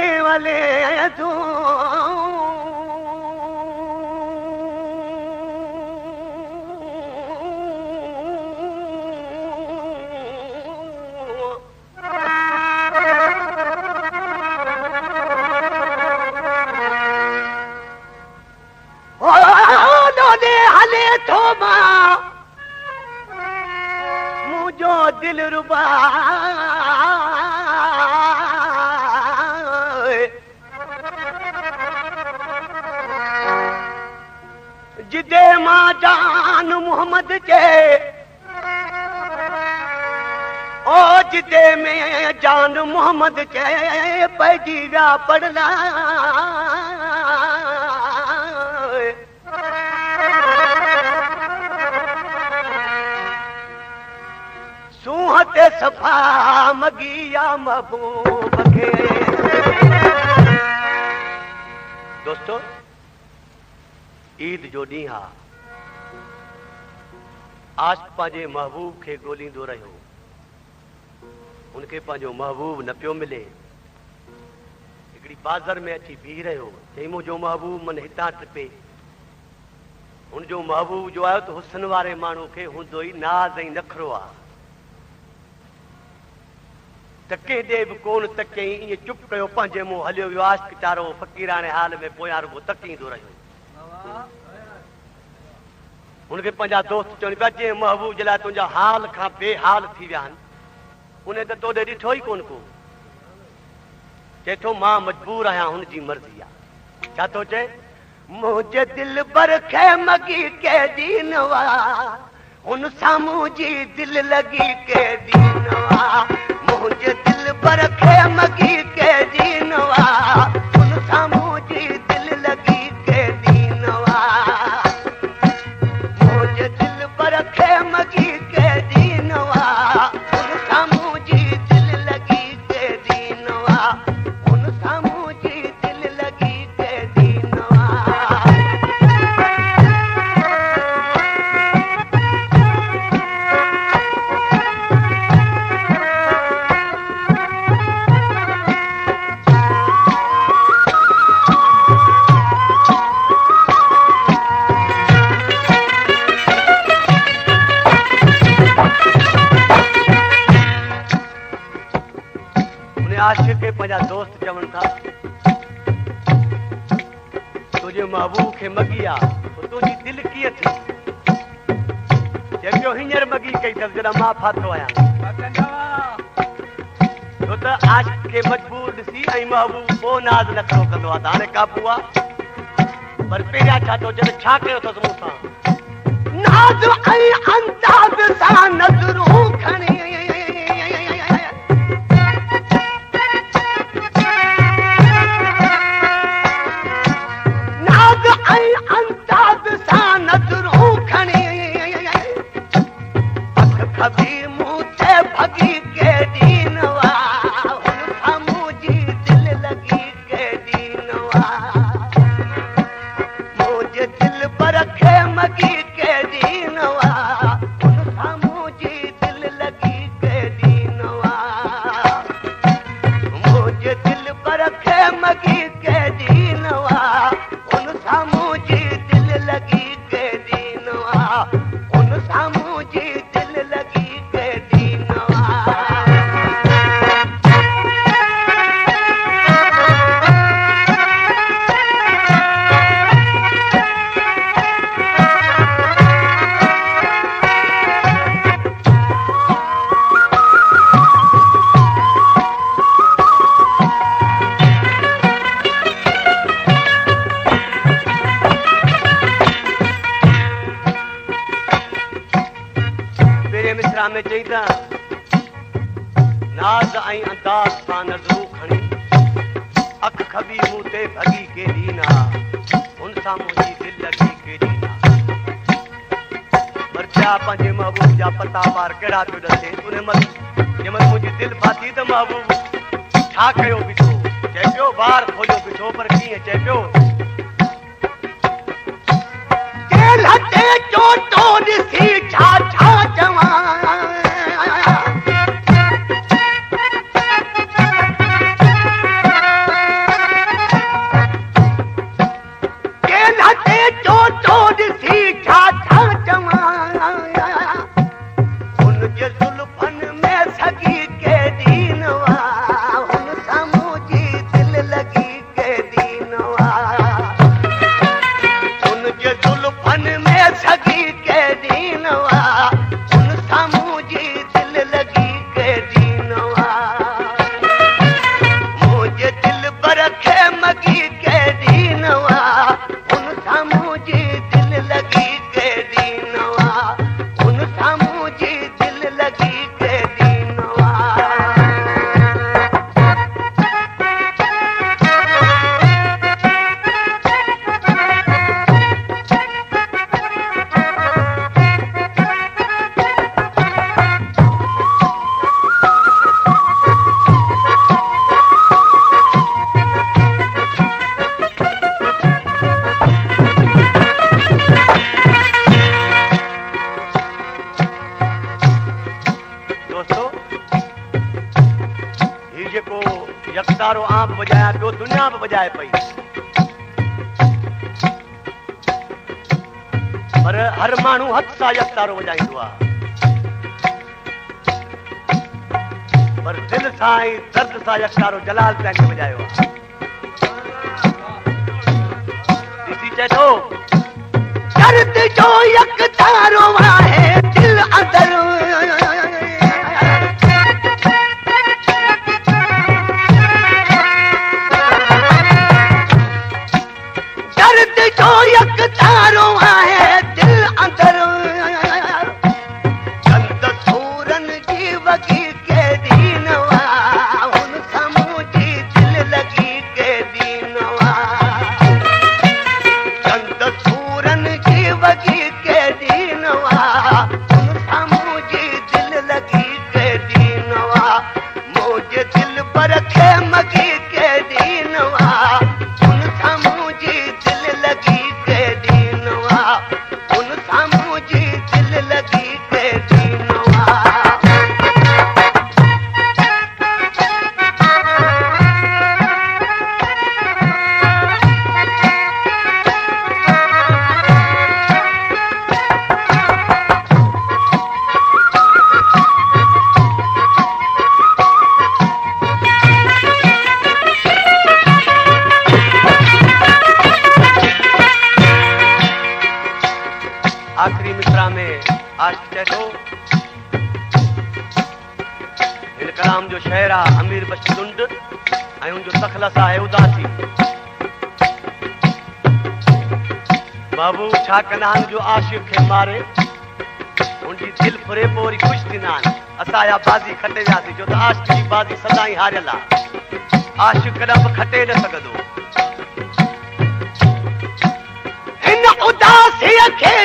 दे वाले तू हले थो मां मुझो दिल रुबा जिदे मां जान मोहम्मद जे ओ जिदे में जान मोहम्मद जे पैजी विया पढ़ला सूहते सफा मगिया महबूब के। दोस्तों ईद जो ॾींहुं आहे आशिक़ पंहिंजे महबूब खे ॻोल्हींदो रहियो उनखे पंहिंजो महबूब न पियो मिले हिकिड़ी बाज़ार में अची बीह रहियो चई मुंहिंजो महबूब मन हितां टिपे हुनजो महबूब जो आयो त हुस्न वारे माण्हू खे हूंदो ई नाज़ ऐं नखरो आहे त केॾे बि कोन तकई ईअं चुप कयो पंहिंजे मुंहुं हलियो वियो आशिक़ चारो फ़क़ीराणे हाल में पोयां रुगो तकींदो रहियो हुनखे पंहिंजा दोस्त चवनि पिया जंहिं महबूब जे लाइ तुंहिंजा हाल खां बेहाल थी विया आहिनि उन त तोॾे ॾिठो ई कोन को चए थो मां मजबूर आहियां हुनजी मर्ज़ी आहे छा थो चए मुंहिंजे दिल भर खे मगी के दीनवा हुन साम्हूं जी दिल लॻी के दीनवा मुंहिंजे दिल भर खे मगी के दीनवा हुन साम्हूं जी दिल लॻी के दीनवा मुंहिंजे दिल भर खे मगी के दीनवा हुन साम्हूं जी दिल लॻी के दीनवा हुन साम्हूं जी दिल लॻी के दीनवा। आशिक़ खे पंहिंजा दोस्त चवनि था तुंहिंजे महबूब खे मगी आहे तुंहिंजी दिलि कीअं थी चए पियो हींअर मगी कई अथसि जॾहिं मां फाथो आहियां छो त आशिक़ खे मजबूर ॾिसी ऐं महबूब पोइ नाज़ नखरो कंदो आहे त हाणे काबू आहे पर पहिरियां छा थो चए छा कयो अथसि मूंसां नाज़ ऐं अंदाज़ सां नज़रूं खणी कभी मुँह से भगी के दीनवा हुन साम्हूं जी दिल लगी के दीनवा मुंहिंजे दिल पर खे मगी के दीनवा हुन साम्हूं जी दिल लगी के दीनवा मुंहिंजे दिल पर खे मगी के दीनवा हुन साम्हूं जी दिल लगी के दीनवा हुन साम्हूं जी दिल लगी के दीनवा। में चई था नाज़ ऐं अंदाज़ सां नज़रूं खणी अख खबी मुंह ते भगी के दीना हुन सां मुंहिंजी दिलि लॻी के दीना पर छा पंहिंजे महबूब जा पता पार कहिड़ा पियो ॾसे उन महिल जंहिंमहिल मुंहिंजी दिलि फाथी त महबूब छा कयो बीठो चए पियो ॿार खोलियो बीठो पर कीअं चए पियो दिलि हथे चोटो ॾिसी छा छा चवां मुझे जुल्फन में सगी के दीनवा उन सामूजी दिल लगी के दीनवा उनके जुल्फन में सगी के दीनवा उन सामूजी दिल लगी के दीनवा मुझे दिल बरखे मगी के दीनवा उन सामूजी दिल लगी के दीनवा उन सामूजी दिल लगी के दीनवा दोस्तों ये जेको यकतारो आप बजाया पियो दुनिया में बजाए पई पर हर माण्हू हथ सां यकतारो बजाईंदो आहे पर दिल सां ऐं दर्द सां यकतारो जलाल पंहिंखे बजायो आहे ॾिसी चए थो दर्द जो यकतारो आहे दिल अंदर दर्द जो यकतारो आहे दिल अंदर चंद सूरन जी वगी के दीनवा उन सामूजी दिल लगी के दीनवा चंद सूरन जी वगी के दीनवा उन सामूजी दिल लगी के दीनवा मुझे दिल बरखे मगी के दीनवा उन सामूजी दिल लगी के दीनवा उन सामूजी दिल लगी के दीनवा आखिरी मिसरा में आशिक़ चए थो हिन कलाम जो शाइर आहे अमीर बख्श लुंड ऐं हुनजो तख़लस आहे उदासी बाबू छा कंदा आहिनि जो आशिक़ खे मारे हुनजी दिलि फुरे पोइ वरी ख़ुशि थींदा आहिनि असांजा बाज़ी खटे वियासीं छो त आशिक़ जी बाज़ी सदाईं हारियल आहे आशिक़ कॾहिं बि खटे न सघंदो हिन उदासीअ खे